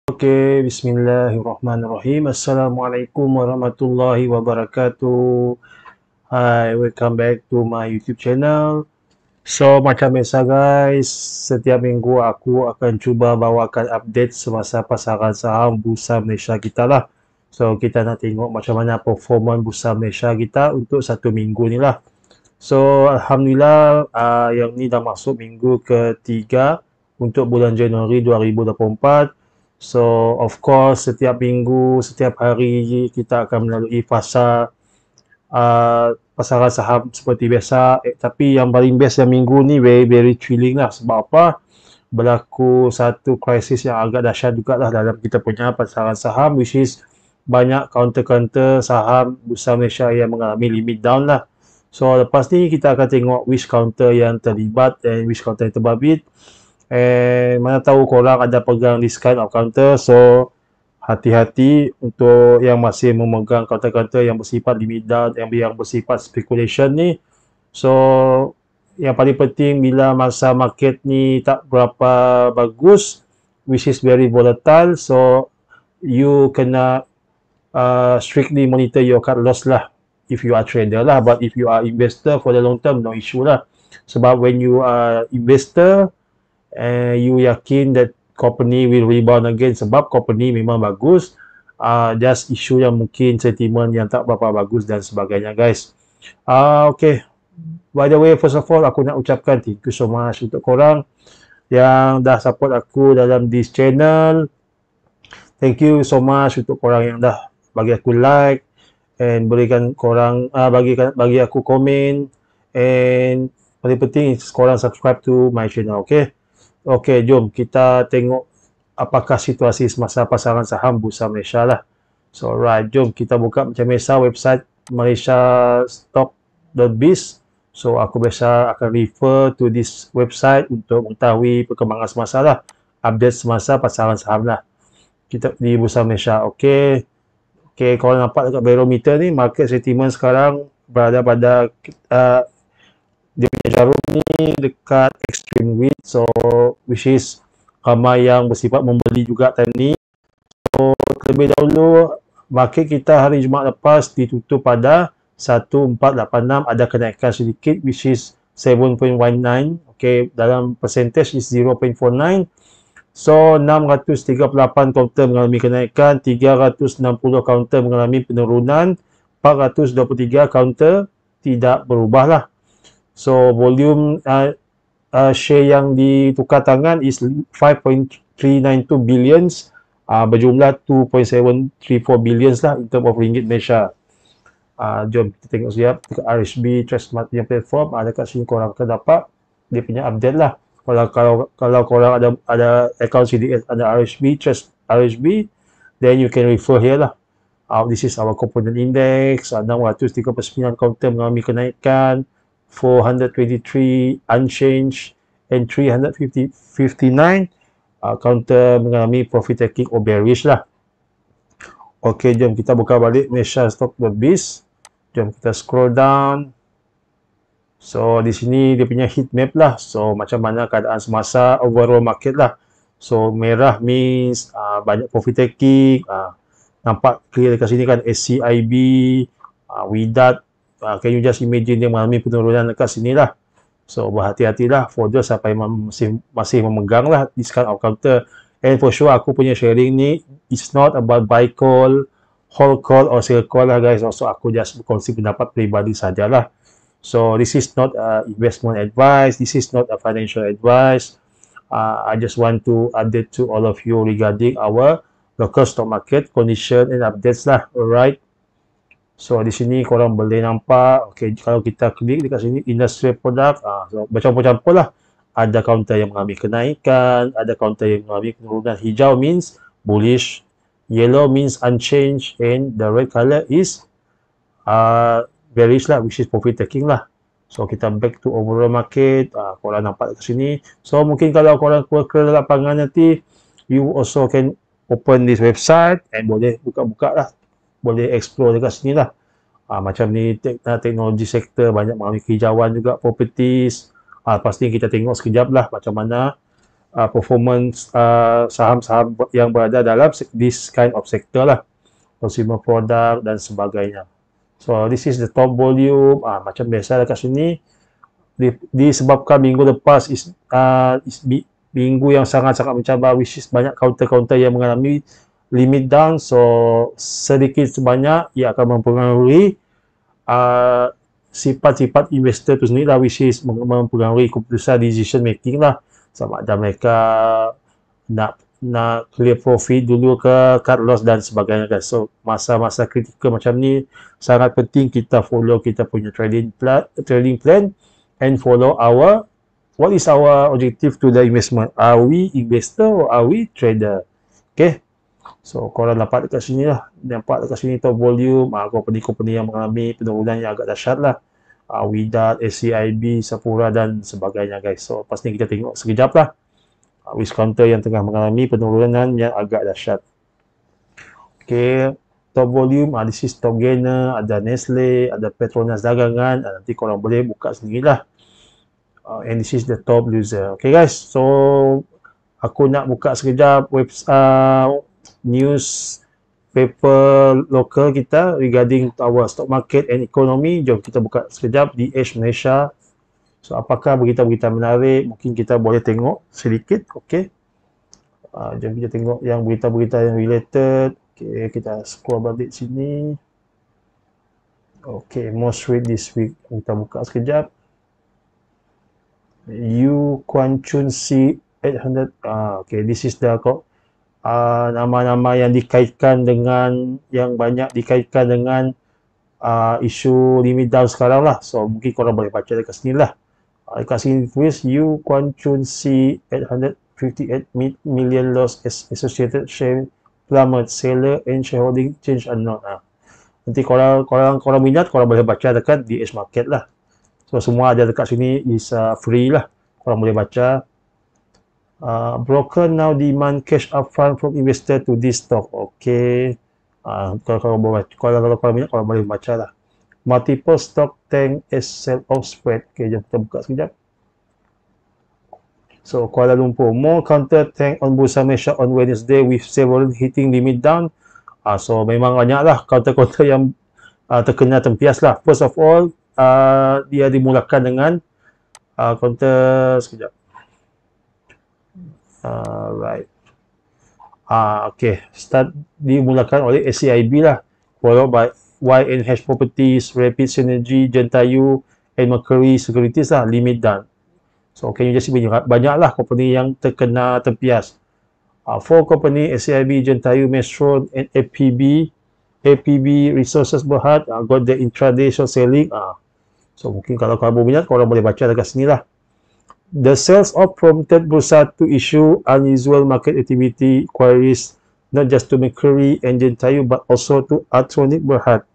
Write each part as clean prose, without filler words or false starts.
Oke, bismillahirrahmanirrahim. Assalamualaikum warahmatullahi wabarakatuh. Hi, welcome back to my YouTube channel. So, macam biasa guys, setiap minggu aku akan cuba bawakan update semasa pasaran saham Bursa Malaysia kita lah. So, kita nak tengok macam mana performa Bursa Malaysia kita untuk satu minggu ni lah. So, Alhamdulillah, yang ni dah masuk minggu ketiga untuk bulan Januari 2024. So, of course, setiap minggu, setiap hari kita akan melalui fasa pasaran saham seperti biasa. Tapi yang paling best yang minggu ni very thrilling lah. Sebab apa? Berlaku satu krisis yang agak dahsyat juga lah dalam kita punya pasaran saham, which is banyak counter-counter saham Bursa Malaysia yang mengalami limit down lah. So, lepas ni kita akan tengok which counter yang terlibat dan which counter yang terbabit. Mana tahu korang ada pegang this kind of counter, so hati-hati untuk yang masih memegang counter-counter yang bersifat limit down, yang bersifat speculation ni. So yang paling penting bila masa market ni tak berapa bagus, which is very volatile, so you kena strictly monitor your cut loss lah if you are trader lah. But if you are investor for the long term, no issue lah. Sebab when you are investor, you yakin that company will rebound again sebab company memang bagus, just issue yang mungkin sentimen yang tak berapa bagus dan sebagainya guys. Okay, by the way, first of all aku nak ucapkan thank you so much untuk korang yang dah support aku dalam this channel. Thank you so much untuk korang yang dah bagi aku like and berikan korang bagi aku komen, and paling penting korang subscribe to my channel. Okay, jom kita tengok apakah situasi semasa pasaran saham Bursa Malaysia lah. So, right, jom kita buka macam biasa website malaysiastock.biz. So, aku biasa akan refer to this website untuk mengetahui perkembangan semasa lah, update semasa pasaran saham lah kita di Bursa Malaysia. Okay, kalau nampak dekat barometer ni, market sentiment sekarang berada pada dia punya jarum ni dekat extreme weak, so which is ramai yang bersifat membeli juga time ni. So terlebih dahulu market kita hari Jumaat lepas ditutup pada 1486, ada kenaikan sedikit which is 7.19. Okay, dalam percentage is 0.49. So 638 counter mengalami kenaikan, 360 counter mengalami penurunan, 423 counter tidak berubah lah. So, volume share yang ditukar tangan is 5.392 billions, berjumlah 2.734 billions lah in term of ringgit Malaysia. Jom kita tengok sekejap dekat RHB Trust Smart yang platform, dekat sini korang akan dapat dia punya update lah. Kalau korang ada account CDS, ada RHB Trust RHB, then you can refer here lah. This is our component index, 639 counter mengalami kenaikan, 423 unchanged, and 359 counter mengalami profit taking or bearish lah. Okay, jom kita buka balik malaysiastock.biz. Jom kita scroll down. So di sini dia punya heat map lah. So macam mana keadaan semasa overall market lah. So merah means banyak profit taking. Nampak clear dekat sini kan, SCIB, Widat. Can you just imagine dia mengalami penurunan dekat sini lah. So berhati-hatilah for those sampai masih memegang lah this kind of counter. And for sure aku punya sharing ni it's not about buy call, hold call or sell call lah guys. Also aku just berkongsi pendapat peribadi sajalah. So this is not investment advice, this is not a financial advice. I just want to update to all of you regarding our local stock market condition and updates lah. Alright. So di sini korang boleh nampak, okay, kalau kita klik dekat sini industrial product, so bercampur-campur lah. Ada counter yang mengalami kenaikan, ada counter yang mengalami penurunan. Hijau means bullish, yellow means unchanged, and the red color is bearish lah, which is profit taking lah. So kita back to overall market, korang nampak dekat sini. So mungkin kalau korang ke lapangan nanti, you also can open this website and boleh buka-buka lah, boleh explore dekat sini lah. Macam ni teknologi sektor banyak mengalami kehijauan juga, properties. Pasti kita tengok sekejap lah macam mana performance saham-saham yang berada dalam this kind of sector lah, consumer product dan sebagainya. So this is the top volume. Macam biasa dekat sini, disebabkan minggu lepas minggu yang sangat-sangat mencabar, which is banyak counter-counter yang mengalami limit down. So sedikit sebanyak ia akan mempengaruhi sifat-sifat investor tu sendiri lah, which is mempengaruhi keputusan decision making lah, sama ada mereka nak clear profit dulu ke, cut loss dan sebagainya guys. So masa-masa kritikal macam ni sangat penting kita follow kita punya trading plan and follow what is our objective to the investment. Are we investor or are we trader? Okay, so korang dapat dekat sini lah, nampak dekat sini top volume, company-company yang mengalami penurunan yang agak dahsyat lah, Wydad, SCIB, Sapura dan sebagainya guys. So lepas ni kita tengok sekejap lah risk counter yang tengah mengalami penurunan yang agak dahsyat. Okay, top volume, this is top gainer, ada Nestle, ada Petronas Dagangan, nanti korang boleh buka sendirilah. And this is the top loser. Okay guys, so aku nak buka sekejap news paper lokal kita regarding our stock market and economy. Jom kita buka sekejap di Edge Malaysia. So apakah berita-berita menarik, mungkin kita boleh tengok sedikit. Okay, jom kita tengok yang berita-berita yang related. Okay, kita scroll balik sini. Okay, most read this week, kita buka sekejap. Yu Kuan Chun C 800. Okay, this is the nama-nama yang dikaitkan dengan, yang banyak dikaitkan dengan isu limit down sekarang lah. So mungkin korang boleh baca dekat sini lah. Dekat sini tulis Yu Kuan Chun C 858 million loss associated share plummet, seller and shareholding change unknown. Nanti korang minat, korang boleh baca dekat di Edge Market lah. So semua ada dekat sini, is free lah, korang boleh baca. Broker now demand cash upfront from investor to this stock. Okay, kalau korang minat, korang boleh baca lah. Multiple stock tank as sell-off spread. Okay, jom kita buka sekejap. So Kuala Lumpur, more counter tank on Bursa Malaysia on Wednesday with several hitting limit down. So memang banyaklah counter-counter yang terkena tempias lah. First of all, dia dimulakan dengan counter sekejap. Right. Okay, start dimulakan oleh SCIB lah, followed by YNH Properties, Rapid Synergy, Gentayu and Mercury Securities lah, limit down. So can you just see banyaklah company yang terkena tempias. 4 company, SCIB, Gentayu, Metro and APB Resources Berhad got the intraday short selling. So mungkin kalau korang berminat, korang boleh baca dekat sini lah. The sales off prompted Bursa to issue unusual market activity queries not just to Mercury and Gentayu but also to Artronic Berhad,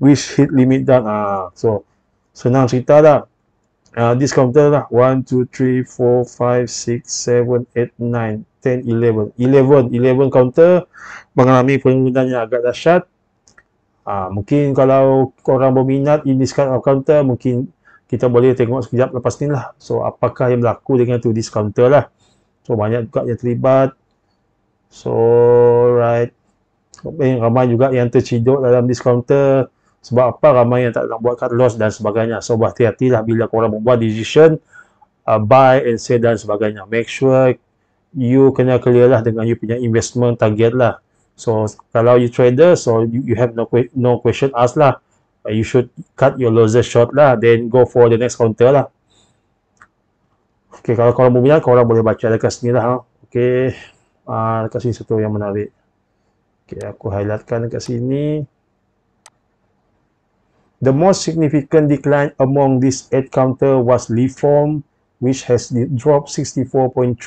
which hit limit down. So senang cerita lah. This counter lah 1, 2, 3, 4, 5, 6, 7, 8, 9, 10, 11 counter mengalami penurunan yang agak dahsyat. Mungkin kalau korang berminat in this kind of counter, mungkin kita boleh tengok sekejap lepas ni lah. So apakah yang berlaku dengan tu this counter lah. So banyak juga yang terlibat. So right, ramai juga yang terciduk dalam this counter. Sebab apa? Ramai yang tak nak buat cut loss dan sebagainya. So berhati-hatilah bila korang membuat decision buy and sell dan sebagainya. Make sure you kena clear lah dengan you punya investment target lah. So kalau you trader, so you have no question asked lah. You should cut your losses short lah, then go for the next counter lah. Okay, kalau korang berminat, korang boleh baca dekat sini lah. Okay, dekat sini satu yang menarik. Okay, aku highlightkan dekat sini. The most significant decline among these 8 counter was Liform, which has dropped 64.3%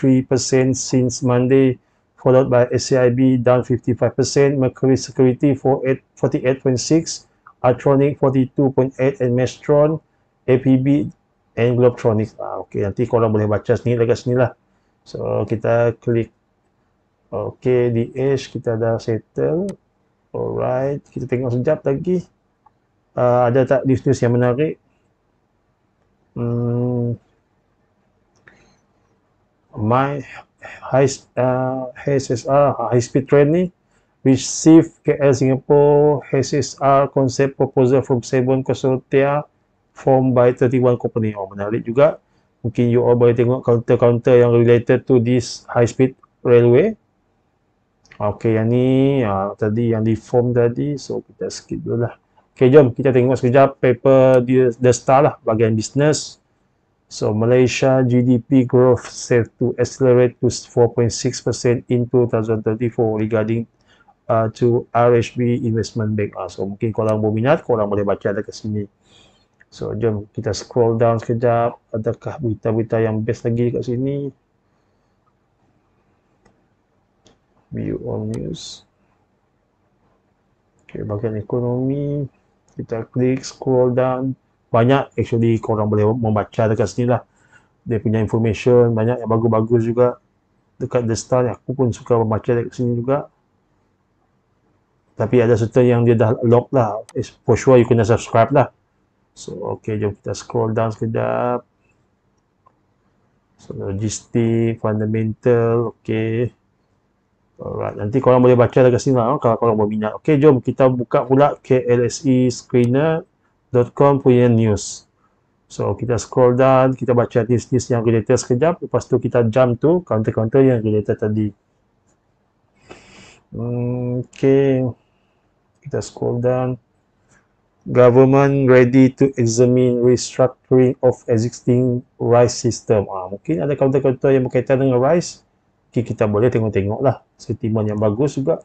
since Monday, followed by SCIB down 55%, Mercury Security 48.6%, Artronic 42.8%, and Mestron, APB, and Globetronics. Okay, nanti korang boleh baca sendiri dekat sini lah. So kita klik. Okay, di Edge kita dah settle. Alright, kita tengok sekejap lagi. Ada tak news-news yang menarik? My HSR High Speed Train ni receive KL Singapore HSR concept proposal from 7 konsortia formed by 31 company. Oh, menarik juga. Mungkin you all boleh tengok counter-counter yang related to this high speed railway. Okey, yang ni tadi yang di form tadi, so kita skip dulu lah. Okey, jom kita tengok sekejap paper The Star lah, bahagian business. So Malaysia GDP growth set to accelerate to 4.6% in 2034 regarding to RHB Investment Bank. So mungkin korang berminat, korang boleh baca dekat sini. So jom kita scroll down sekejap. Adakah berita-berita yang best lagi kat sini? View all news. Okay, bahagian ekonomi. Kita klik, scroll down. Banyak actually korang boleh membaca dekat sini lah. Dia punya information, banyak yang bagus-bagus juga. Dekat The Star, aku pun suka membaca dekat sini juga. Tapi ada certain yang dia dah lock lah. For sure you kena subscribe lah. So, okay, jom kita scroll down sekejap. So, logistik, fundamental, okay. Alright, nanti korang boleh baca dekat sini lah kalau korang berminat. Okay, jom kita buka pula klsescreener.com punya news. So, kita scroll down, kita baca news-news yang related sekejap. Lepas tu kita jump to counter-counter yang related tadi. Okay. Kita scroll down. Government ready to examine restructuring of existing rice system. Mungkin ada counter-counter yang berkaitan dengan rice. Okay, kita boleh tengok-tengok lah. Sentimen yang bagus juga.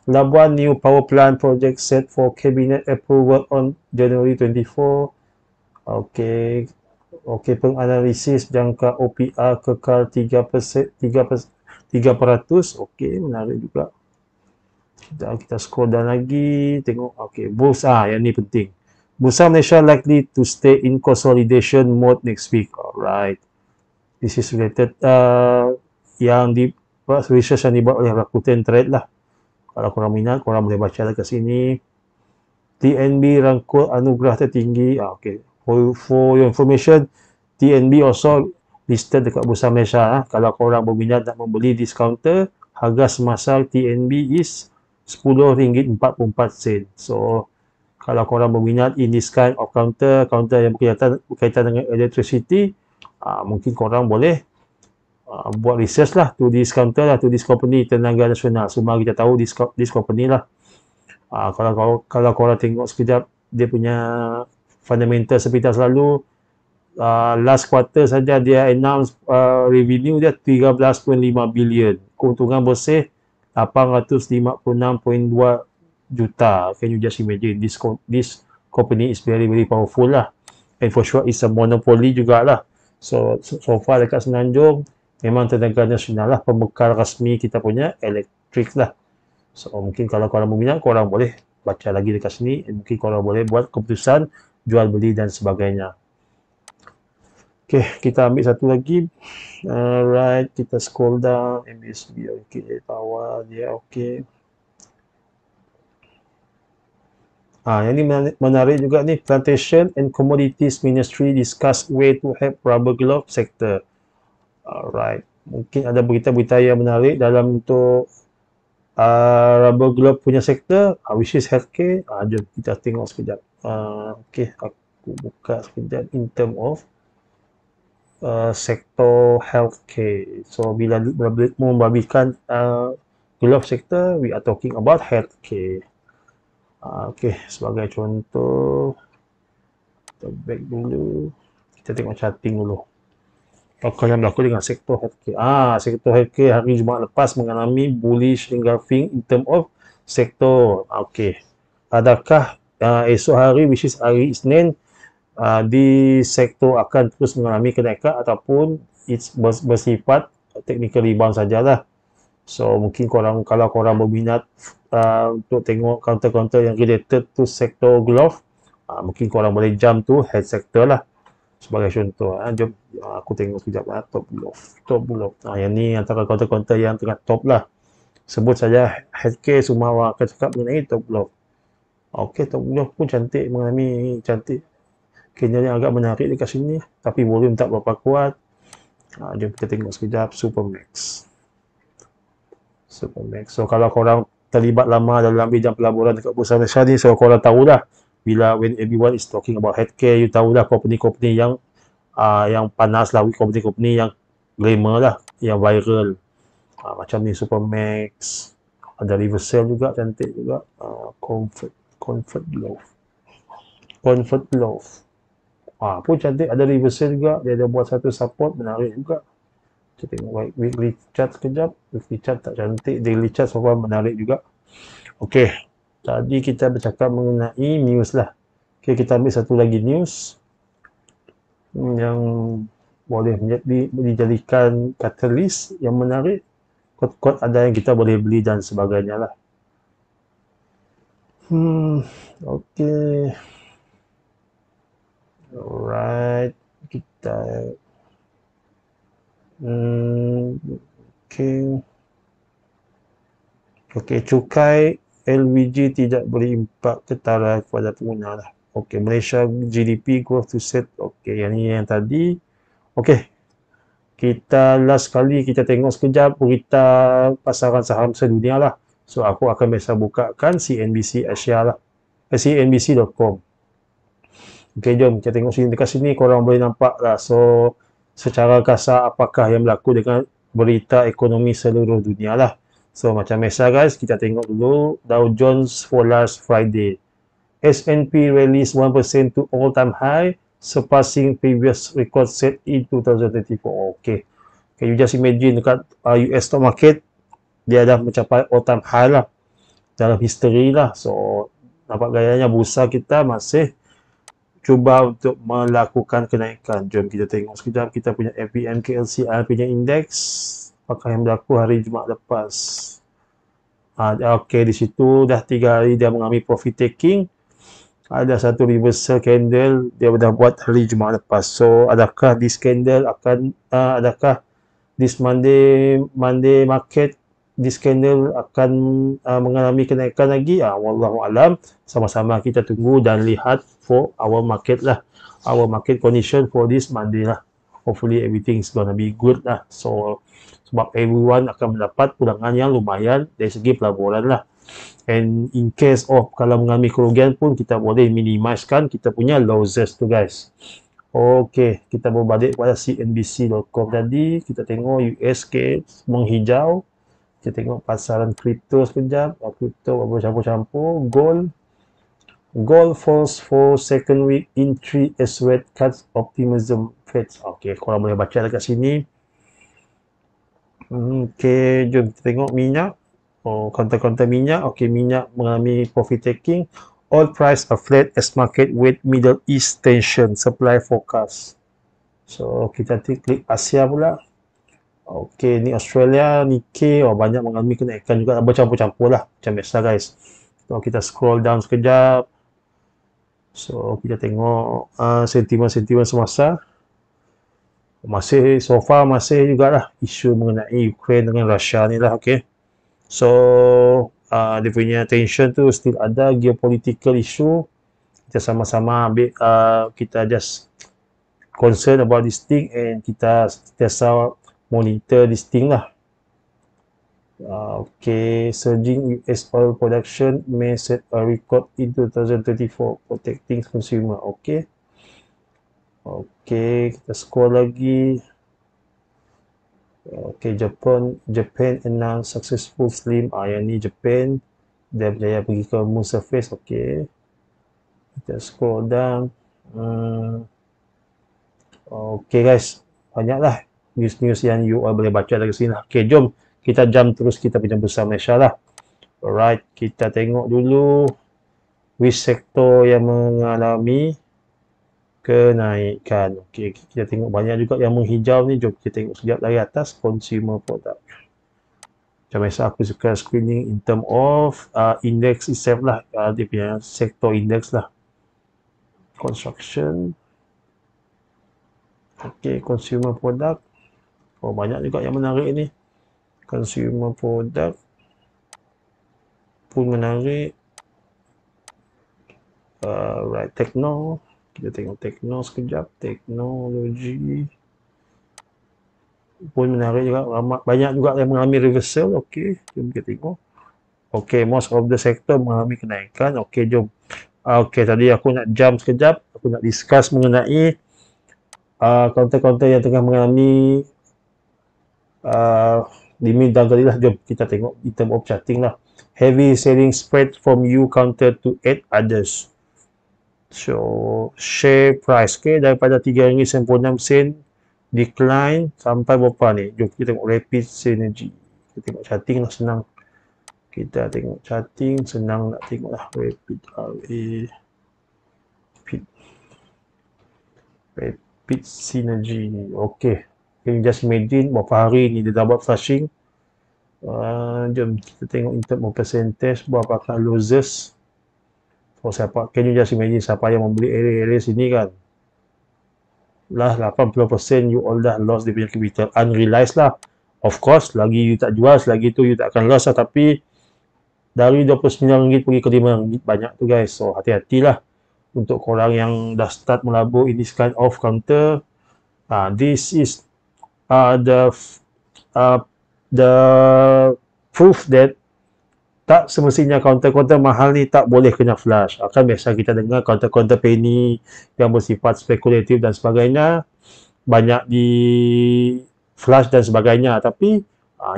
Labuan new power plant project set for cabinet approval on January 24. Okay. Okay, penganalisis jangka OPR kekal 3%. Okay, menarik juga. Kita scroll down lagi, tengok. Okay, bursa, yang ni penting. Bursa Malaysia likely to stay in consolidation mode next week. Alright. This is related yang di research yang dibuat oleh Rakuten Trade lah. Kalau korang minat, korang boleh baca dekat sini. TNB rangkul anugerah tertinggi. Okay. For your information, TNB also listed dekat Bursa Malaysia. Kalau korang berminat nak membeli discounter, harga semasa TNB is RM10.44. So, kalau korang berminat in this kind of counter yang berkaitan dengan electricity, mungkin korang boleh buat research lah to this counter lah, to this company, Tenaga Nasional. Semua kita tahu this company lah. Kalau korang tengok sekejap, dia punya fundamental seperti selalu, last quarter saja dia announce revenue dia 13.5 billion. Keuntungan bersih 856.2 juta. Can you just imagine? This company is very powerful lah. And for sure it's a monopoly jugalah. So far dekat Semenanjung memang Tenaga Nasional lah pembekal rasmi kita punya elektrik lah. So mungkin kalau korang berminat, korang boleh baca lagi dekat sini. Mungkin korang boleh buat keputusan jual beli dan sebagainya. Okay, kita ambil satu lagi. Alright, kita scroll down. MSB, okay, power dia okay. Yang ni menarik juga ni. Plantation and Commodities Ministry discuss way to help rubber glove sector. Alright, mungkin ada berita-berita yang menarik dalam untuk rubber glove punya sektor, which is healthcare. Jom kita tengok sekejap. Okay, aku buka sekejap in term of sektor healthcare. So bila membabikan glove sector, we are talking about healthcare. Okay, sebagai contoh, kita back dulu, kita tengok charting dulu. Apa yang berlaku dengan sektor healthcare? Sektor healthcare hari Jumaat lepas mengalami bullish engulfing in term of sektor. Okay, adakah esok hari, which is hari Isnin, di sektor akan terus mengalami kenaikan ataupun it's bersifat technical rebound sajalah. So mungkin kalau korang berminat untuk tengok counter-counter yang related to sektor glove, mungkin korang boleh jump to health sector lah. Sebagai contoh, jom aku tengok sekejap top glove. Yang ni antara counter-counter yang tengah top lah. Sebut saja healthcare, semua orang akan cakap mengenai top glove. Okay, top glove pun cantik, mengalami cantik. Kena yang agak menarik dekat sini, tapi volume tak berapa kuat. Jom kita tengok sekejap Supermax. Supermax. So kalau korang terlibat lama dalam bidang pelaburan dekat Bursa Malaysia ni, so korang tahulah bila when everyone is talking about healthcare, you tahulah company-company yang panas lah, company-company yang glamour lah, yang viral. Macam ni Supermax, ada Riversail juga, cantik juga. Comfort Love. Comfort Love. Pun cantik, ada Riversail juga, dia ada buat satu support, menarik juga. Kita tengok weekly chart sekejap. Weekly chart tak cantik, daily chart semua menarik juga. Okey, tadi kita bercakap mengenai news lah. Okey, kita ambil satu lagi news yang boleh dijadikan katalis yang menarik. Kod-kod ada yang kita boleh beli dan sebagainya lah. Okey. Alright, kita Okey, cukai LPG tidak berimpak ketara kepada pengguna lah. Okey, Malaysia GDP growth to set. Okey, yang ni yang tadi. Okey, kita last kali kita tengok sekejap berita pasaran saham sedunia lah. So, aku akan biasa bukakan CNBC Asia lah. CNBC.com. Okey, jom kita tengok sini. Dekat sini korang boleh nampak lah. So, secara kasar apakah yang berlaku dengan berita ekonomi seluruh dunia lah. So, macam biasa guys, kita tengok dulu Dow Jones for last Friday. S&P released 1% to all-time high, surpassing previous record set in 2024. Okay, you just imagine dekat US stock market, dia dah mencapai all-time high lah, dalam history lah. So, nampak gayanya bursa kita masih cuba untuk melakukan kenaikan. Jom kita tengok sekejap kita punya FBMKLCI punya indeks. Apakah yang berlaku hari Jumaat lepas. Okey, di situ dah 3 hari dia mengalami profit taking. Ada satu reversal candle dia dah buat hari Jumaat lepas. So, adakah this candle akan adakah this Monday market this candle akan mengalami kenaikan lagi? Wallahu alam. Sama-sama kita tunggu dan lihat for our market lah. Our market condition for this Monday lah. Hopefully everything is gonna be good lah. So, sebab everyone akan mendapat pulangan yang lumayan dari segi pelaburan lah. And in case of kalau mengalami kerugian pun kita boleh minimizekan kita punya losses tu guys. Okey, kita berbalik kepada CNBC.com tadi. Kita tengok USK menghijau. Kita tengok pasaran kripto sekejap. Kripto bercampur-campur. Gold falls for second week in 3 as rate cuts optimism fades. Okey, korang boleh baca dekat sini. Okey, jom kita tengok minyak. Konten-konten minyak. Okey, minyak mengalami profit taking. Oil price are flat as market wait Middle East tension supply forecast. So, kita klik Asia pula. Okey, ni Australia, Nikkei. Banyak mengalami kenaikan juga. Bercampur-campur lah. Macam biasa guys. So, kita scroll down sekejap. So, kita tengok sentimen-sentimen semasa. Masih jugalah isu mengenai Ukraine dengan Russia ni lah. Okay. So, dia punya tension tu still ada, geopolitical issue. Kita sama-sama ambil, kita just concern about this thing and kita sentiasa monitor this thing lah. Okay, surging US oil production may set a record in 2024, protecting consumer. Okay. Okay, kita scroll lagi. Okay, Japan announce successful slim. Yang ni Japan. Dia berjaya pergi ke moon surface. Okay. Kita scroll down. Okay guys, banyaklah news-news yang you all boleh baca dari sini. Okay, jom kita jump terus kita punya bursa Malaysia lah. Alright, kita tengok dulu which sektor yang mengalami kenaikan. Okay, kita tengok banyak juga yang menghijau ni. Jom kita tengok sekejap dari atas consumer product. Macam biasa aku suka screening in term of index itself lah. Dia punya sektor index lah. Construction. Okay, consumer product. Banyak juga yang menarik ni. Consumer product pun menarik. Right, Tekno. Kita tengok Tekno sekejap. Teknologi. pun menarik juga, banyak juga yang mengalami reversal. Okey, jom kita tengok. Okey, most of the sector mengalami kenaikan. Okey, jom. Okey, tadi aku nak jump sekejap, aku nak discuss mengenai counter-counter yang tengah mengalami limit down tadi lah. Jom kita tengok in term of charting lah. Heavy selling spread from you counter to 8 others. So, share price, okay, daripada RM3.96 decline sampai berapa ni? Jom kita tengok rapid synergy. Kita tengok charting lah, senang. Kita tengok charting, senang nak tengok lah. Rapid rapid synergy ni. Okay. Can you just imagine berapa hari ni dia dah buat flushing. Jom kita tengok in term of percentage, berapakah losses. So, can you just imagine siapa yang membeli area-area sini kan? Lah 80% you all dah lost dia punya capital. Unrealized lah. Of course, lagi you tak jual, selagi tu you tak akan loss lah. Tapi, dari RM29 pergi ke RM5 banyak tu guys. So, hati-hatilah untuk korang yang dah start melabur in this kind of counter. This is the proof that tak semestinya counter-counter mahal ni tak boleh kena flush. Akan biasa kita dengar counter-counter penny yang bersifat spekulatif dan sebagainya banyak di flush dan sebagainya. Tapi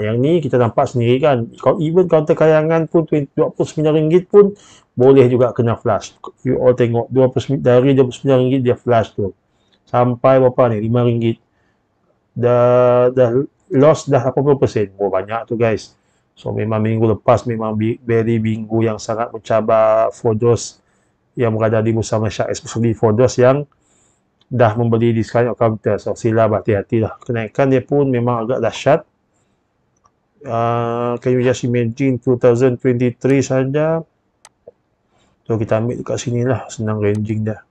yang ni kita nampak sendiri kan, even counter kayangan pun RM29 pun boleh juga kena flush. You all tengok dari RM29 dia flush tu sampai berapa ni, RM5. Dah loss dah 80%. Banyak tu guys. So, memang minggu lepas memang very minggu yang sangat mencabar for those yang berada di Bursa Malaysia, especially for those yang dah membeli di sekarang counter. So, sila berhati-hatilah. Kenaikan dia pun memang agak dahsyat. Can you just imagine 2023 saja. So, kita ambil dekat sini lah. Senang ranging dah.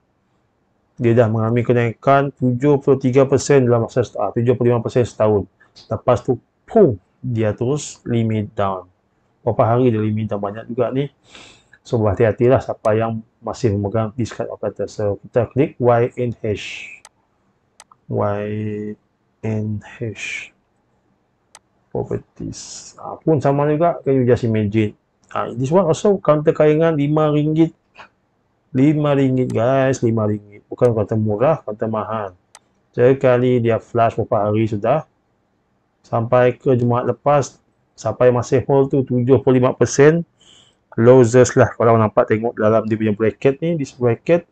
Dia dah mengalami kenaikan 73% dalam masa 75% setahun. Lepas tu, pum, dia terus limit down. Berapa hari dia limit down banyak juga ni. So, berhati-hatilah siapa yang masih memegang discount operator. So, kita klik YNH. YNH. Properties. Pun sama juga. Can you just imagine. This one also counter kayangan RM5. RM5 guys. RM5. Bukan counter murah, counter mahal. Sekali dia flash berapa hari sudah. Sampai ke Jumaat lepas, sampai masih hold tu 75% losses lah. Kalau nampak tengok dalam dia punya bracket ni, this bracket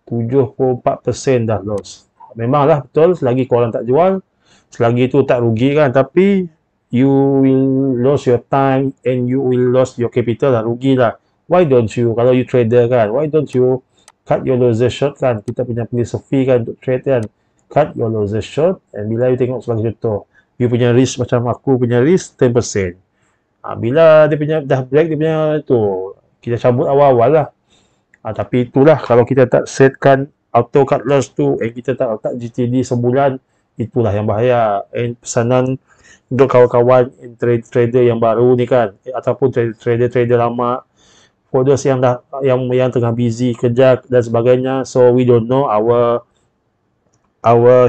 74% dah loss. Memanglah betul, selagi korang tak jual, selagi tu tak rugi kan, tapi you will lose your time and you will lose your capital lah, rugi lah. Why don't you, kalau you trader kan, why don't you cut your losses short kan? Kita punya philosophy kan untuk trade kan, cut your losses short. And bila you tengok sebagai contoh, you punya risk macam aku punya risk 10%. Bila dia punya dah break dia punya tu, kita cabut awal-awal lah. Tapi itulah kalau kita tak setkan auto cut loss tu, kita tak letak GTD sebulan, itulah yang bahaya. Pesanan untuk kawan-kawan trader yang baru ni kan, ataupun trader lama, for those yang dah yang tengah busy kerja dan sebagainya. So we don't know our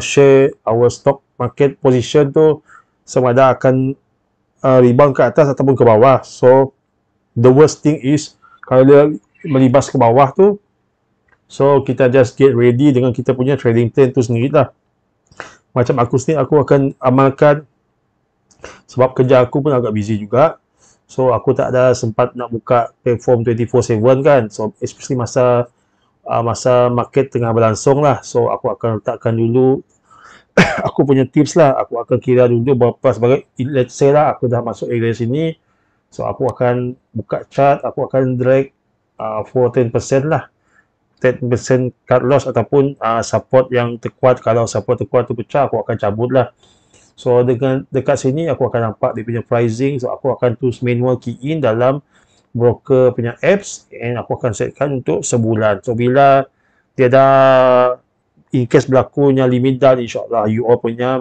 share, our stock market position tu sama ada akan rebound ke atas ataupun ke bawah. So the worst thing is kalau dia melibas ke bawah tu, so kita just get ready dengan kita punya trading plan tu sendiri lah. Macam aku sendiri, aku akan amalkan sebab kerja aku pun agak busy juga. So aku tak ada sempat nak buka platform 24/7 kan. So especially masa market tengah berlangsung lah. So aku akan letakkan dulu aku punya tips lah. Aku akan kira dulu berapa sebagai, let's say lah aku dah masuk area sini. So aku akan buka chart, aku akan drag for 10% lah. 10% cut loss ataupun support yang terkuat. Kalau support terkuat tu pecah, aku akan cabut lah. So dengan dekat sini aku akan nampak dia punya pricing. So aku akan terus manual key in dalam broker punya apps, and aku akan setkan untuk sebulan. So bila dia dah in case berlakunya limit down, insyaAllah you all punya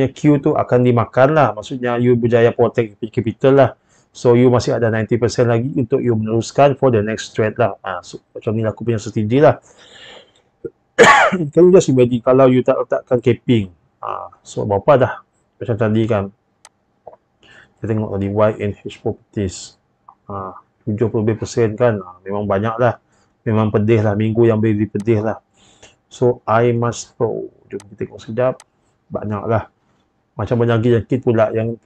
queue tu akan dimakan lah. Maksudnya you berjaya protect capital lah. So you masih ada 90% lagi untuk you meneruskan for the next trade lah. So, macam ni aku punya strategi lah. Kalau just imagine kalau you tak letakkan capping, So berapa dah? Macam tadi kan, kita tengok tadi YNH Properties. 70% kan, memang banyak lah. Memang pedih lah, minggu yang beri pedih lah. So, I must Pro. Jom kita tengok sekejap. Banyak lah. Macam penyakit-penyakit pula yang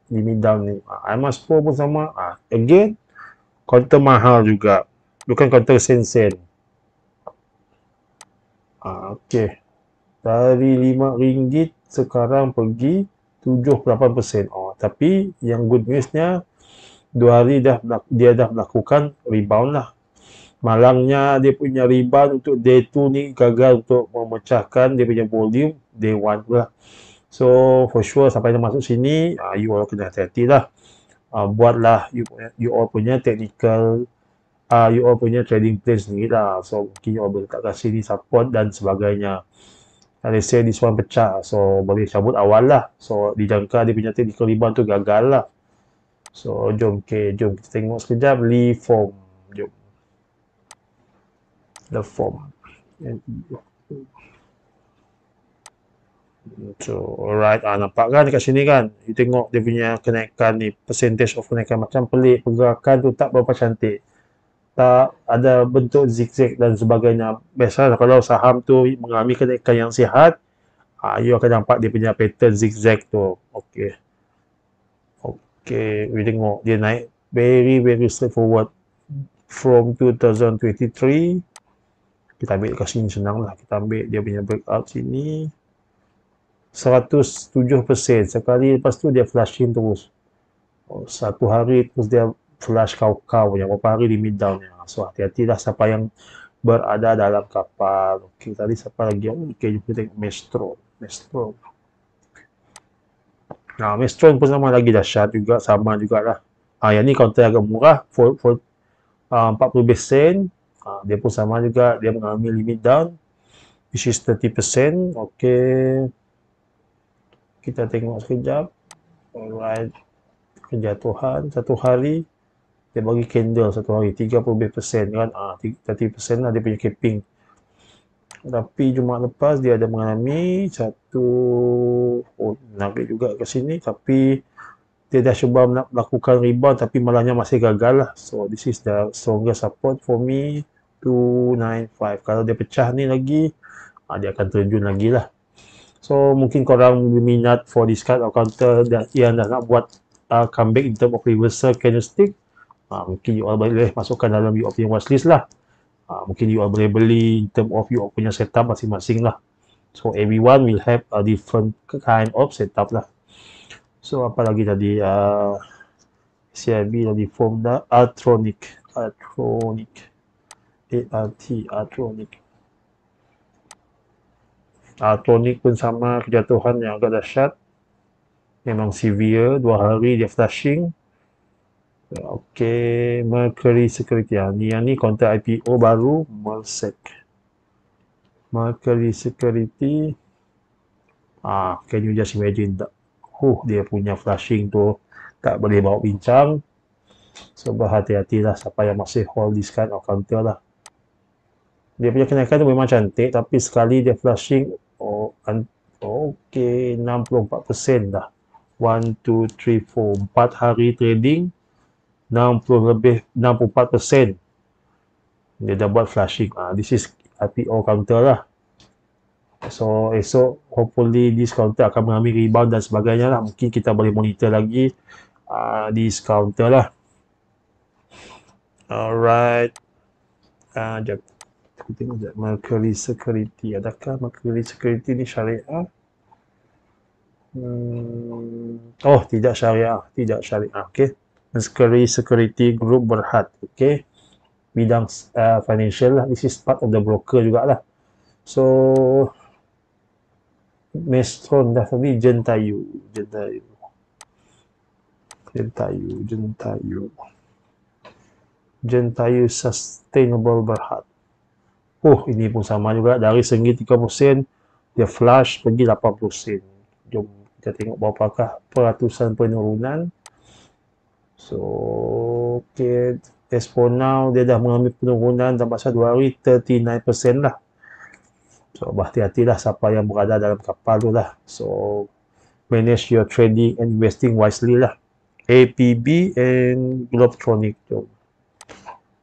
limit down ni. I must Pro pun sama. Again, counter mahal juga. Bukan counter sen-sen. Okay. Dari RM5 sekarang pergi 78%. Tapi yang good newsnya 2 hari dia dah melakukan rebound lah. Malangnya dia punya rebound untuk day 2 ni gagal untuk memecahkan dia punya volume day 1 lah. So for sure sampai dia masuk sini, you all kena hati-hati lah. Buatlah you all punya technical, you all punya trading plan sendiri lah. So mungkin you all boleh letak kat sini support dan sebagainya. Let's say this one pecah, so boleh cabut awal lah. So dijangka dia punya technical rebound tu gagal lah. So jom kita tengok sekejap Lee Form. Jom. The form. So alright, nampak kan dekat sini kan, you tengok dia punya kenaikan ni, percentage of kenaikan macam pelik, pergerakan tu tak berapa cantik, tak ada bentuk zigzag dan sebagainya. Biasalah kalau saham tu mengalami kenaikan yang sihat, you akan nampak dia punya pattern zigzag tu. Okay, you tengok dia naik very straightforward from 2023. Kita ambil kat sini senang lah, kita ambil dia punya breakout sini 107%. Sekali lepas tu dia flashing terus. Satu hari terus dia flash kau-kau yang berapa hari limit down. So hati-hatilah siapa yang berada dalam kapal. Okey, tadi siapa lagi? Okey, kita tengok Mestron. Mestron pun sama lagi dahsyat juga, sama jugalah. Yang ni counter agak murah, 40 sen. Dia pun sama juga, dia mengalami limit down which is 30%. Okey, kita tengok sekejap. Alright, kejatuhan satu hari dia bagi candle satu hari 30% kan, 30% lah dia punya capping. Tapi Jumaat lepas dia ada mengalami satu naik juga ke sini, tapi dia dah cuba melakukan rebound tapi malahnya masih gagal lah. So this is the strongest support for me, 295. Kalau dia pecah ni lagi, dia akan terjun lagi lah. So mungkin korang berminat for this kind of counter yang dah nak buat comeback in term of reversal candlestick, mungkin you all boleh masukkan dalam you all punya watchlist lah. Mungkin you all boleh beli in term of you all punya setup masing-masing lah. So everyone will have a different kind of setup lah. So apa lagi tadi, CIB tadi form dah, Altronic, Altronic pun sama, kejatuhan yang agak dahsyat, memang severe, 2 hari dia flashing. Okey, Mercury Security, yang ni counter IPO baru, Mercury Security. Can you just imagine tak? Dia punya flashing tu tak boleh bawa bincang. So berhati-hatilah siapa yang masih hold this kind of counter lah. Dia punya kenaikan tu memang cantik, tapi sekali dia flashing, okey, 64% dah. 1, 2, 3, 4 hari trading, 64% dia dah buat flashing. This is IPO counter lah. So esok hopefully this counter akan mengalami rebound dan sebagainya lah. Mungkin kita boleh monitor lagi this counter lah. Alright, jap aku tengok sekejap. Mercury Security, adakah Mercury Security ni syariah? Tidak syariah. Okay, Mercury Security Group Berhad. Okay, bidang financial lah. This is part of the broker jugalah. So Mestron dah tadi, Jentayu Sustainable Berhad. Ini pun sama juga, dari segi 30% dia flash pergi 80%. Jom kita tengok berapakah peratusan penurunan. So okay, as for now dia dah mengalami penurunan dalam masa 2 hari 39% lah. So berhati-hatilah siapa yang berada dalam kapal tu lah. So manage your trading and investing wisely lah. APB and Globetronic. So,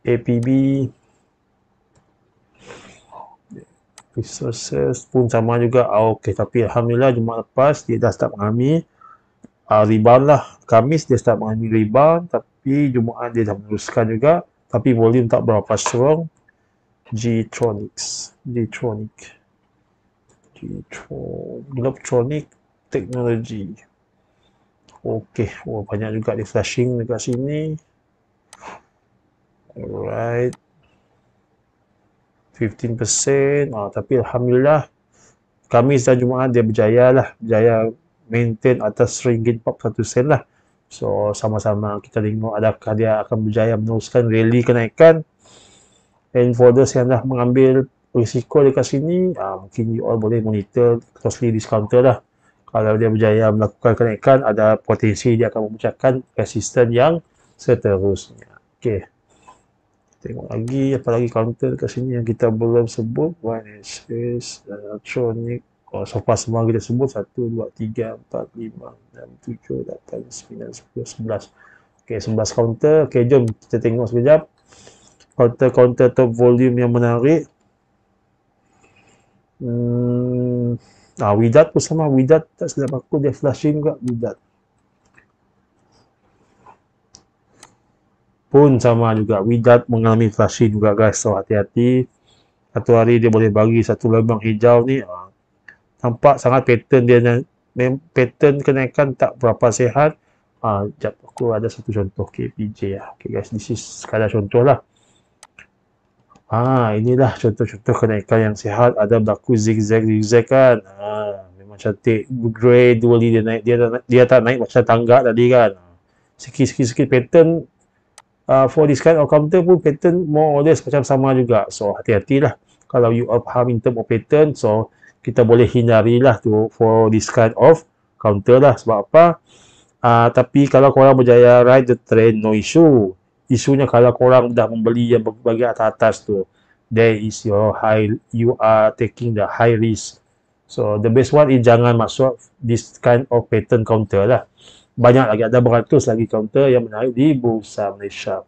APB resources pun sama juga. Okey, tapi alhamdulillah Jumaat lepas dia dah start mengalami rebound lah. Khamis dia start mengalami rebound, tapi Jumaat dia dah meneruskan juga, tapi volume tak berapa strong. Globetronic Technology. Okey, banyak juga di flashing dekat sini. Alright. 15%. Tapi alhamdulillah Khamis dan Jumaat dia berjaya lah. Berjaya maintain atas RM41 lah. So sama-sama kita tengok adakah dia akan berjaya meneruskan rally kenaikan. And for those yang dah mengambil risiko dekat sini, mungkin you all boleh monitor closely this counter lah. Kalau dia berjaya melakukan kenaikan, ada potensi dia akan memecahkan resisten yang seterusnya. Okey. Tengok lagi, apa lagi counter dekat sini yang kita belum sebut. One is Electronic. So far semua kita sebut. 1, 2, 3, 4, 5, 6, 7, 8, 9, 10, 11. Okey, 11 counter. Okey, jom kita tengok sekejap. Counter top volume yang menarik. Widat pun sama. Widat tak silap aku, dia flashing juga. Widat pun sama juga. Widat mengalami flashing juga guys. So hati-hati. Satu hari dia boleh bagi satu lubang hijau ni. Nampak sangat pattern dia. Pattern kenaikan tak berapa sihat. Sekejap aku ada satu contoh KPJ lah. Okay guys, this is sekadar contoh lah. Inilah contoh-contoh kenaikan yang sihat. Ada berlaku zigzag kan. Memang cantik. Gradually dia naik. Dia tak naik macam tangga tadi kan. Sikit-sikit pattern. For this kind of counter pun pattern more or less macam sama juga. So hati-hatilah kalau you faham in term of pattern. So kita boleh hindarilah tu for this kind of counter lah. Sebab apa? Tapi kalau korang berjaya ride the trend, no issue. Isunya kalau korang dah membeli yang bagian atas tu, there is your high, you are taking the high risk. So the best one is jangan masuk this kind of pattern counter lah. Banyak lagi, ada beratus lagi counter yang menarik di Bursa Malaysia.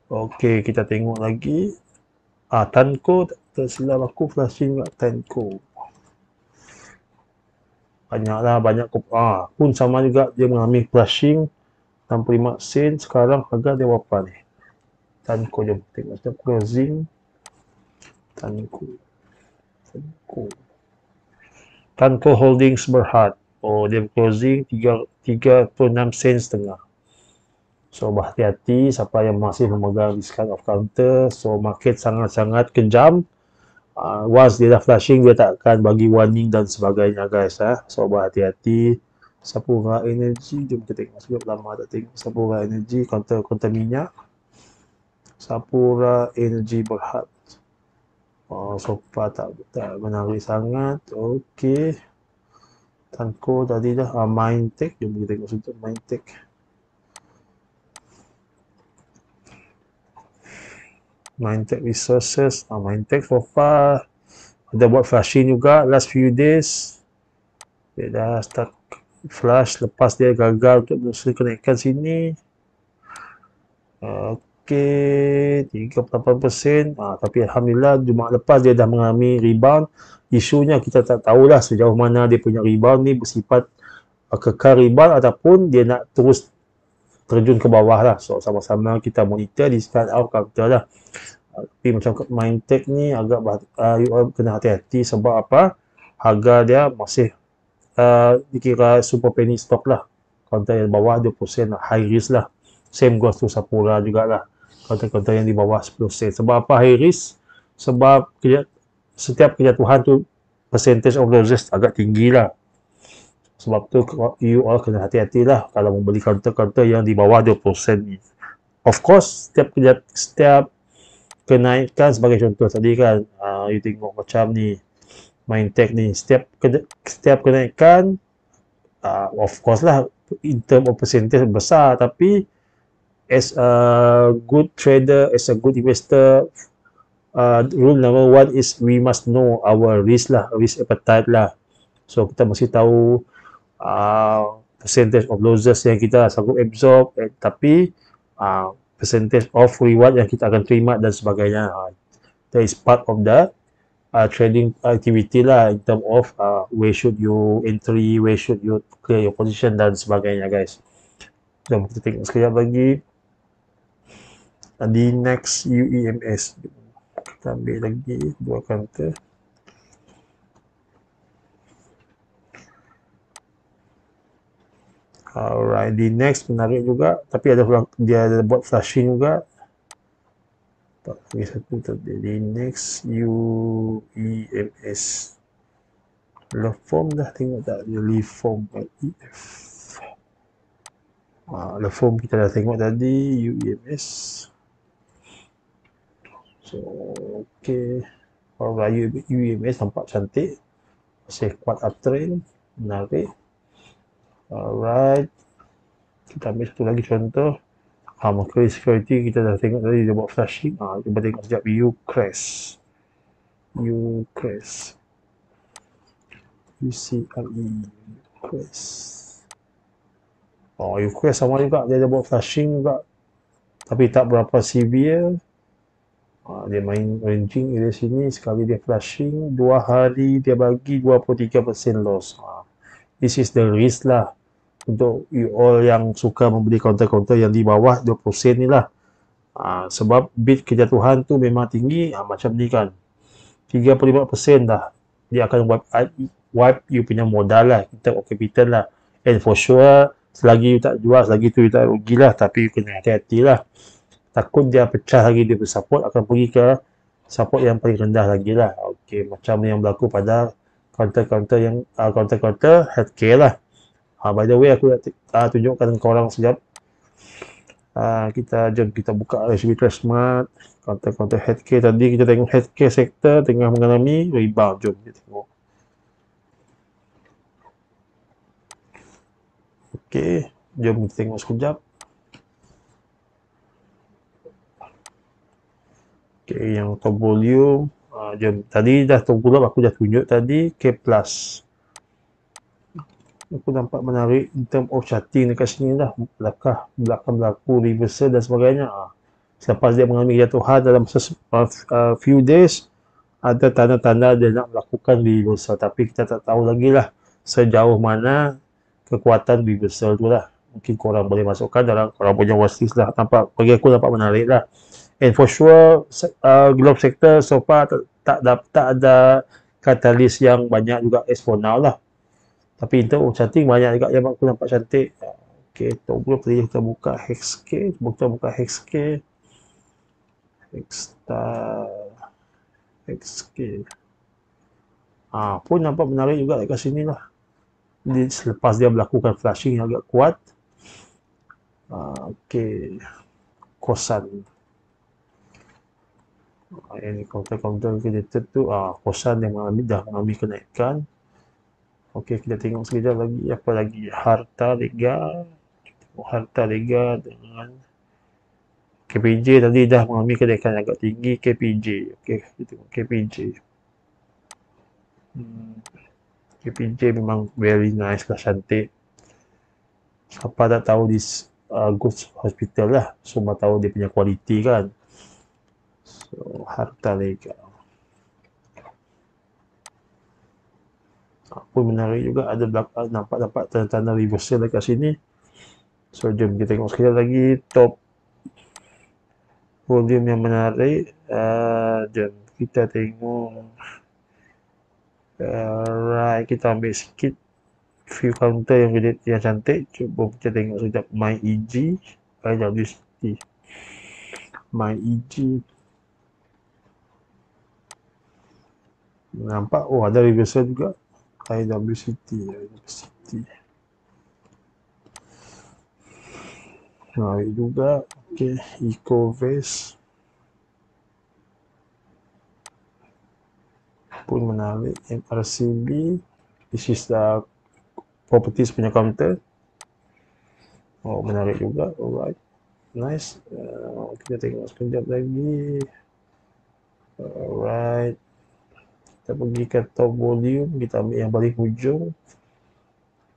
Okey, kita tengok lagi. Tanko, tak silap aku flashing kat Tanko. Banyaklah, banyak pun sama juga dia mengalami flashing 65 sen. Sekarang harga dia berapa ni? Tanko, jom tengok macam closing. Tanko Holdings Berhad. Dia closing 36 sen setengah. So berhati-hati siapa yang masih memegang this kind of counter. So market sangat-sangat kejam. Once dia dah flashing, dia tak akan bagi warning dan sebagainya guys. So berhati-hati. Sapura Energy, jom kita tengok sekejap, lama tak tengok Sapura Energy, counter minyak. Sapura Energy Berhad. So far tak menarik sangat. Okey. Tanko tadi dah. Mindtech, jom kita tengok sekejap Mindtech. Mindtech Resources. Mindtech so far ada buat flashing juga last few days. Dia dah start flash lepas dia gagal untuk meneruskan kenaikan sini. Okey, 38%. Tapi alhamdulillah Jumaat lepas dia dah mengalami rebound. Isunya kita tak tahulah sejauh mana dia punya rebound ni bersifat kekal rebound ataupun dia nak terus terjun ke bawah lah. So sama-sama kita monitor di start out counter lah. Tapi macam Mindtech ni agak you kena hati-hati sebab apa? Harga dia masih dikira super penny stock lah. Counter yang bawah 20% lah, high risk lah. Same goes to Sapura jugalah. Counter-counter yang di bawah 10%. Sebab apa high risk? Sebab setiap kejatuhan tu percentage of losses agak tinggi lah. Sebab tu you all kena hati-hati lah kalau membeli counter-counter yang di bawah 20% ni. Of course, setiap kenaikan sebagai contoh tadi kan, you tengok macam ni Mindtech ni, setiap kenaikan of course lah in term of percentage besar, tapi as a good trader, as a good investor, rule number one is we must know our risk lah, risk appetite lah. So kita mesti tahu percentage of losses yang kita sanggup absorb, tapi percentage of reward yang kita akan terima dan sebagainya. That is part of the trading activity lah, in term of where should you entry, where should you clear your position dan sebagainya, guys. Jom kita tengok sekejap lagi. Di next UEMS, kita ambil lagi dua counter. Alright, di next menarik juga, tapi dia ada buat flashing juga. Lagi satu tadi. Di next UEMS, love form dah tengok tak? Dia leave form LEF. Love form kita dah tengok tadi. UEMS. So, okay. Alright, UEMS nampak cantik. Masih kuat uptrend. Menarik. Alright. Kita ambil satu lagi contoh. Mercury Security kita dah tengok tadi dia buat flashing. Cuba tengok sekejap UCRES. UCRES. UCRES. UCRES sama juga, dia buat flashing juga. Tapi tak berapa severe. Dia main ranging dari sini, sekali dia flashing, 2 hari dia bagi 23% loss. This is the risk lah. Untuk you all yang suka membeli counter-counter yang di bawah 20% ni lah. Sebab bid kejatuhan tu memang tinggi, macam ni kan. 35% dah. Dia akan wipe you punya modal lah, kita capital lah. And for sure, selagi you tak jual, selagi tu you tak rugi lah. Tapi you kena hati-hati lah. Takut dia pecah lagi, dia bersupport akan pergi ke support yang paling rendah lagi lah. Okay, macam yang berlaku pada counter-counter yang counter-counter healthcare lah. By the way, aku nak tunjukkan korang sekejap. Jom kita buka SB Smart. Counter-counter healthcare tadi, kita tengok healthcare sector tengah mengalami rebound. Jom kita tengok. Okay, jom kita tengok sekejap. Okay, yang top volume. Jom, tadi dah top volume aku dah tunjuk tadi, K+. Aku nampak menarik in term of charting dekat sini dah. Belakang berlaku reversal dan sebagainya. Selepas dia mengalami kejatuhan dalam few days, ada tanda-tanda dia nak melakukan reversal. Tapi kita tak tahu lagi lah sejauh mana kekuatan reversal tu lah. Mungkin korang boleh masukkan dalam korang punya watchlist lah. Bagi aku nampak menarik lah. And for sure, globe sector so far tak ada katalis yang banyak juga as for now lah. Tapi untuk cantik banyak juga yang aku nampak cantik. Okay, top group tadi kita buka HexK. Kita buka HexK. HexK. Pun nampak menarik juga dekat sini lah. Selepas dia melakukan flashing yang agak kuat. Okay. Kosan. Ini counter-counter kita tu. Kosan yang dah mengalami kenaikan. Okey, kita tengok sekejap lagi. Apa lagi? Harta Lega dengan KPJ tadi dah mengalami kenaikan agak tinggi. KPJ. Okey, kita tengok KPJ. KPJ memang very nice lah, cantik. Siapa tak tahu di Good Hospital lah. Semua tahu dia punya kualiti kan. So, Harta Lega. Pun menarik juga, ada nampak tanda-tanda reversal dekat sini. So jom kita tengok sekejap lagi top volume yang menarik. Jom kita tengok. Right, kita ambil sikit view counter yang cantik. Cuba kita tengok sekejap MyEG, IWCT. MyEG. Nampak, ada reversal juga. IWCT. Menarik juga. Okay, Ecovest pun menarik. MRCB, this is the properties punya counter. Menarik juga. Alright, nice. Kita tengok sekejap lagi. Alright, kita pergi ke top volume, kita ambil yang paling hujung.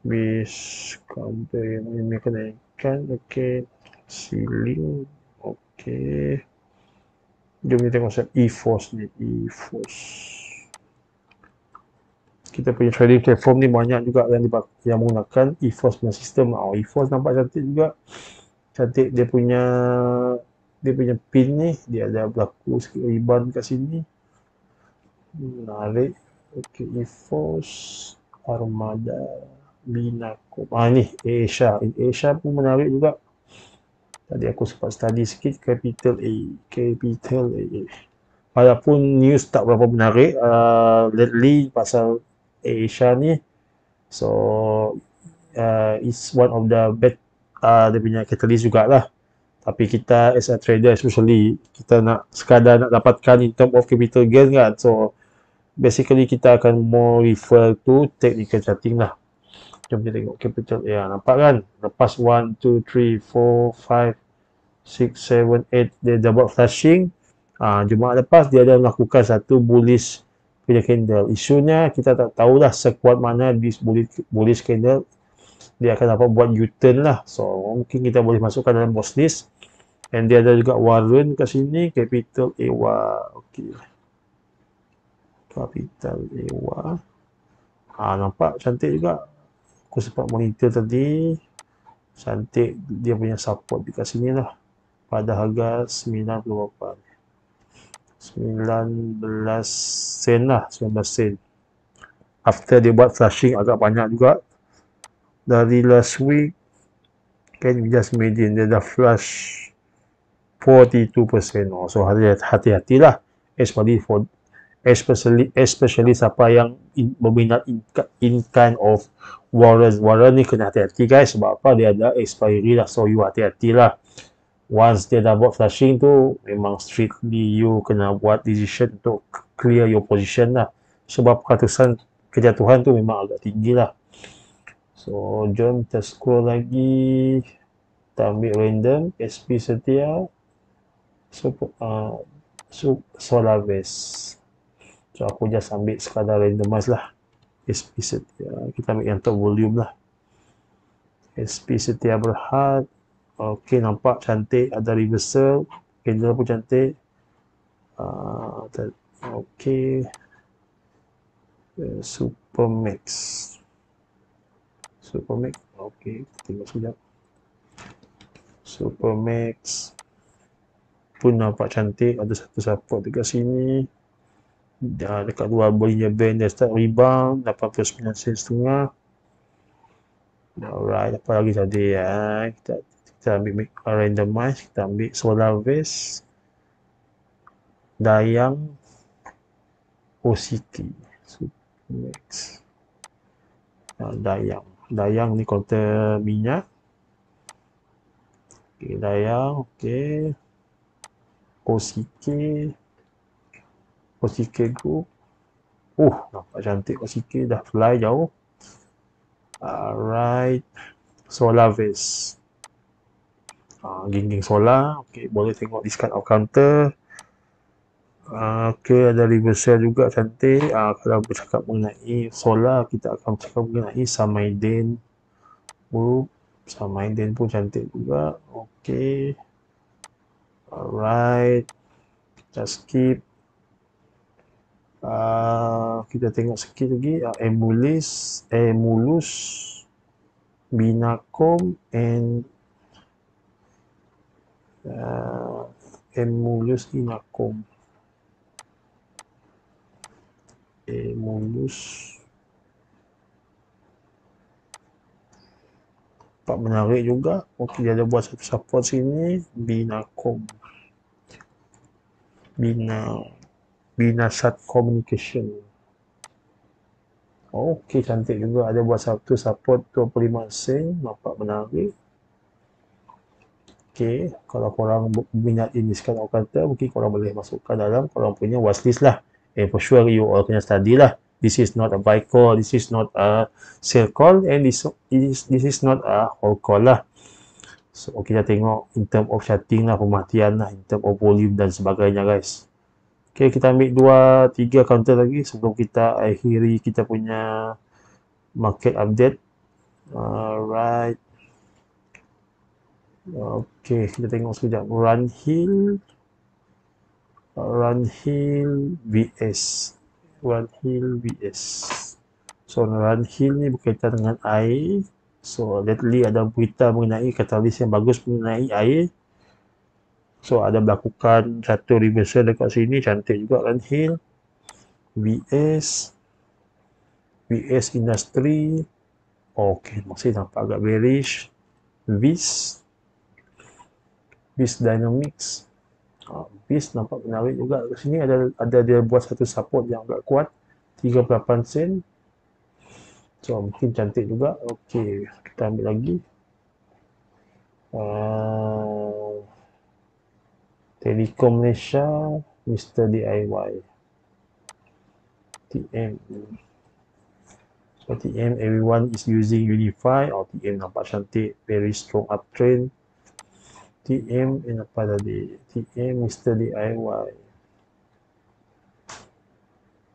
Base counter yang ini kenaikan, okey. Ceiling, okey. Jom kita tengok EFOS ni, EFOS. Kita punya trading platform ni banyak juga yang menggunakan EFOS punya sistem. EFOS nampak cantik juga. Cantik dia punya pin ni, dia ada berlaku sikit ribbon kat sini. Menarik. Okey, EFOS, Armada, Binaco. Ni Asia. Asia pun menarik juga. Tadi aku sempat study sikit capital A. Walaupun news tak berapa menarik lately pasal Asia ni. So it's one of the dia punya catalyst jugalah. Tapi kita as a trader especially, kita nak sekadar nak dapatkan in term of capital gain kan. So basically kita akan more refer to technical charting lah. Jom kita tengok capital. Ya, nampak kan? Lepas 1, 2, 3, 4, 5, 6, 7, 8 dia dah buat flashing. Jumaat lepas dia ada melakukan satu bullish punya candle. Isunya kita tak tahulah sekuat mana this bullish candle dia akan dapat buat U-turn lah. So mungkin kita boleh masukkan dalam watch list. And dia ada juga warrant kat sini, capital EWA. Okey. Capital EWA. Nampak cantik juga. Aku sempat monitor tadi. Cantik dia punya support dekat sini lah. Pada harga 98. 19 sen lah. 19 sen. After dia buat flashing agak banyak juga. Dari last week. Kan just median. Dia dah flash 42%. So hati-hatilah. Especially siapa yang berminat in kind of warrant ni kena hati-hati guys. Sebab apa? Dia ada expiry lah. So you hati-hatilah. Once dia dah buat flashing tu, memang strictly you kena buat decision untuk clear your position lah. Sebab kejatuhan tu memang agak tinggi lah. So jom kita scroll lagi. Kita ambil random. SP Setia. Solaves. So aku just ambil sekadar randomize lah. SP Setia. Kita ambil yang top volume lah. SP Setia Berhad. Okey, nampak cantik. Ada reversal. Candle pun cantik. Okey. Supermax. Okey, tengok sekejap. Supermax pun nampak cantik. Ada satu support dekat sini. Dekat luar bodinya band dia start rebound. 89 sen setengah. Alright, apa lagi tadi ya? Kita ambil randomize. Kita ambil Solaves, Dayang, OCT. Supermax. Dayang ni konter minyak. Okey, Dayang, okey. OCK Group. Nampak cantik OCK, dah fly jauh. Alright. Solaves. Geng-geng solar. Okey, boleh tengok discount of counter. Okey, ada reversal juga cantik. Kalau bercakap mengenai solar, kita akan bercakap mengenai Samaiden Group. Samaiden pun cantik juga. Okey. Alright. Kita skip. Kita tengok sikit lagi. Emulus, Binacom and Emulus, Binacom. Nampak menarik juga. Okey, dia ada buat satu support sini. Binacom. Binasat Communication. Okey, cantik juga. Ada buat satu support 25 sen. Nampak menarik. Okey, kalau korang minat ini sekarang kata, mungkin korang boleh masukkan dalam korang punya watchlist lah. For sure you all kena study lah. This is not a buy call, this is not a sell call, and this is not a hold call lah. So kita tengok in term of charting lah, pematian lah, in term of volume dan sebagainya guys. Okay, kita ambil 2-3 counter lagi sebelum kita akhiri kita punya market update. Alright. Okay, kita tengok sekejap. Runhill VS. Runhill VS. So, Runhill ni berkaitan dengan air. So, lately ada berita mengenai katalis yang bagus mengenai air. So, ada melakukan satu reversal dekat sini. Cantik juga Runhill. VS Industry. Okay, masih nampak agak bearish. Vis Dynamics. Vis nampak menarik juga. Di sini ada dia buat satu support yang agak kuat. 38 sen. So, mungkin cantik juga. Okay, kita ambil lagi. Telekom Malaysia, Mr. DIY. TM. So, TM, everyone is using Unify. TM nampak cantik. Very strong uptrend. TM, apa tadi? TM, Mr. DIY.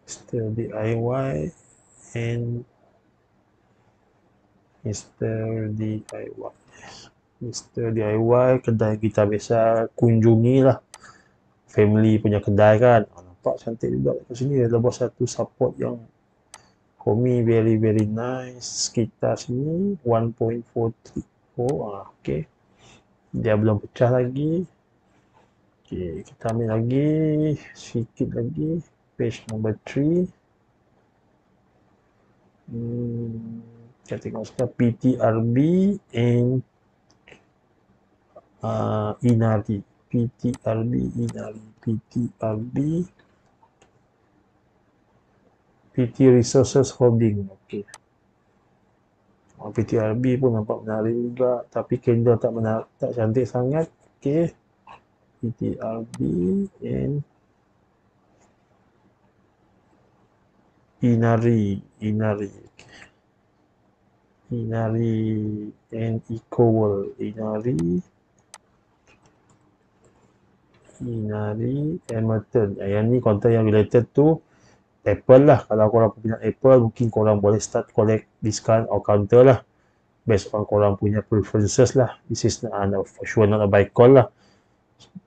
Mr. DIY and Mr. DIY. Mr. DIY, kedai kita biasa kunjungi lah. Family punya kedai kan. Nampak cantik juga. Kat sini ada buat satu support yang for me very nice. Sekitar sini 1.434. Okay. Dia belum pecah lagi. Okay, kita ambil lagi. Sikit lagi. Page number 3. Kita tengok sekarang PTRB and Inari. PTRB PT Resources Holding. Okay. PTRB pun nampak menarik juga, tapi candle tak cantik sangat. Okay. PTRB and Inari. Inari and EcoWorld. Inari Emerton. Yang ni konten yang related to Apple lah. Kalau korang punya Apple, mungkin korang boleh start collect discount or counter lah. Based on korang punya preferences lah. This is for sure not a buy call lah.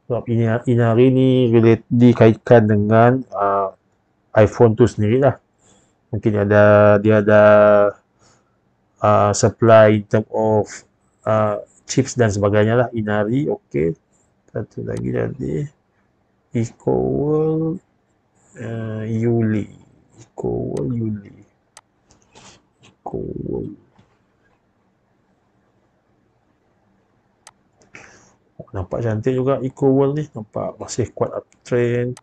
Sebab Inari ni dikaitkan dengan iPhone tu sendiri lah. Mungkin dia ada supply in term of chips dan sebagainya lah. Inari, okay. Satu lagi tadi EcoWorld Yuli. Nampak cantik juga EcoWorld ni. Nampak masih kuat uptrend.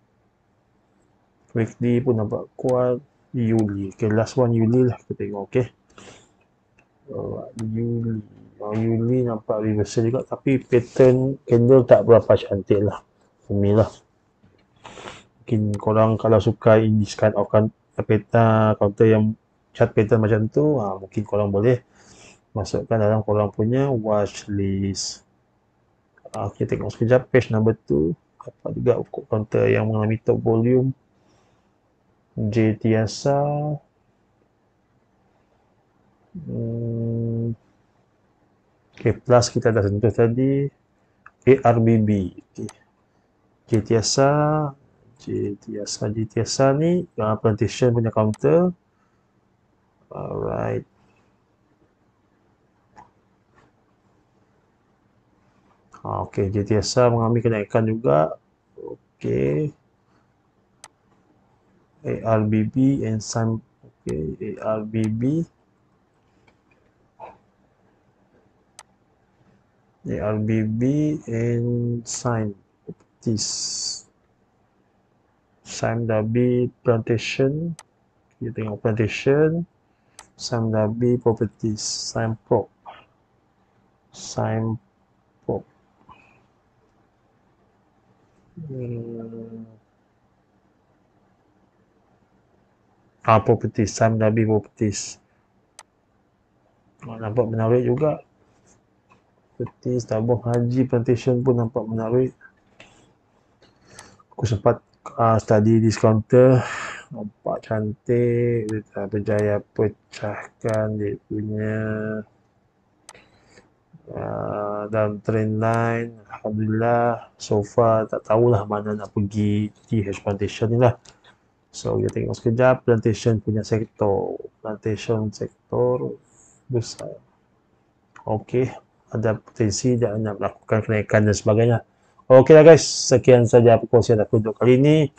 Weekly pun nampak kuat. Yuli. Okay, last one Yuli lah. Kita tengok, okay. Yuli nampak reversal juga, tapi pattern candle tak berapa cantik lah. Inilah. Mungkin korang kalau suka in this kind of counter yang chart pattern macam tu, mungkin korang boleh masukkan dalam korang punya watch list. Okay, tengok sekejap page number 2. Apa juga counter yang mengalami top volume. Jetiasa. Okay, plus kita dah sentuh tadi. ARBB. Okay. Jetiasa ni plantation punya counter. Alright. Okay, Jetiasa mengalami kenaikan juga. Okay. ARBB and some. Okay, ARBB and Sime Dabi Plantation. Kita tengok Plantation. Sime Dabi Properties. Sime Prop. Properties. Sime Dabi Properties. Nampak menarik juga. Seperti Tabung Haji Plantation pun nampak menarik. Aku sempat Study discounter. Nampak cantik. Kita berjaya pecahkan dia punya dalam trendline. Alhamdulillah. So far tak tahulah mana nak pergi TH Plantation ni lah. So kita tengok sekejap plantation punya sektor. Plantation sektor besar. Okey, ada potensi dia nak melakukan kenaikan dan sebagainya. Okeylah guys, sekian saja perkongsian aku untuk kali ini.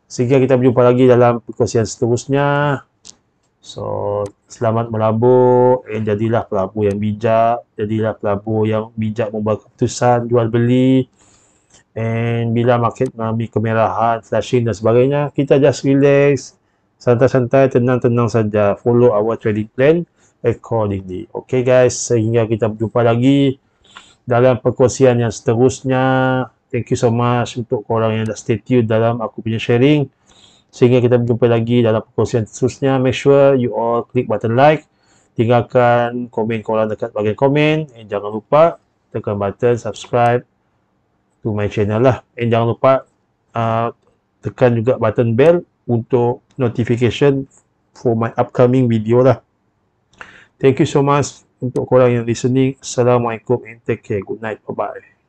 Sehingga kita berjumpa lagi dalam perkongsian seterusnya. So, selamat melabur. Jadilah pelabur yang bijak. Jadilah pelabur yang bijak membuat keputusan jual beli. And bila market mengalami kemerahan, flashing dan sebagainya, kita just relax, santai-santai, tenang-tenang saja. Follow our trading plan accordingly. Okay guys, sehingga kita berjumpa lagi dalam perkongsian yang seterusnya. Thank you so much untuk korang yang dah stay tune dalam aku punya sharing. Sehingga kita berjumpa lagi dalam perkongsian seterusnya. Make sure you all click button like. Tinggalkan komen korang dekat bahagian komen. And jangan lupa tekan button subscribe to my channel lah. And jangan lupa tekan juga button bell untuk notification for my upcoming video lah. Thank you so much untuk korang yang listening. Assalamualaikum and take care. Good night. Bye-bye.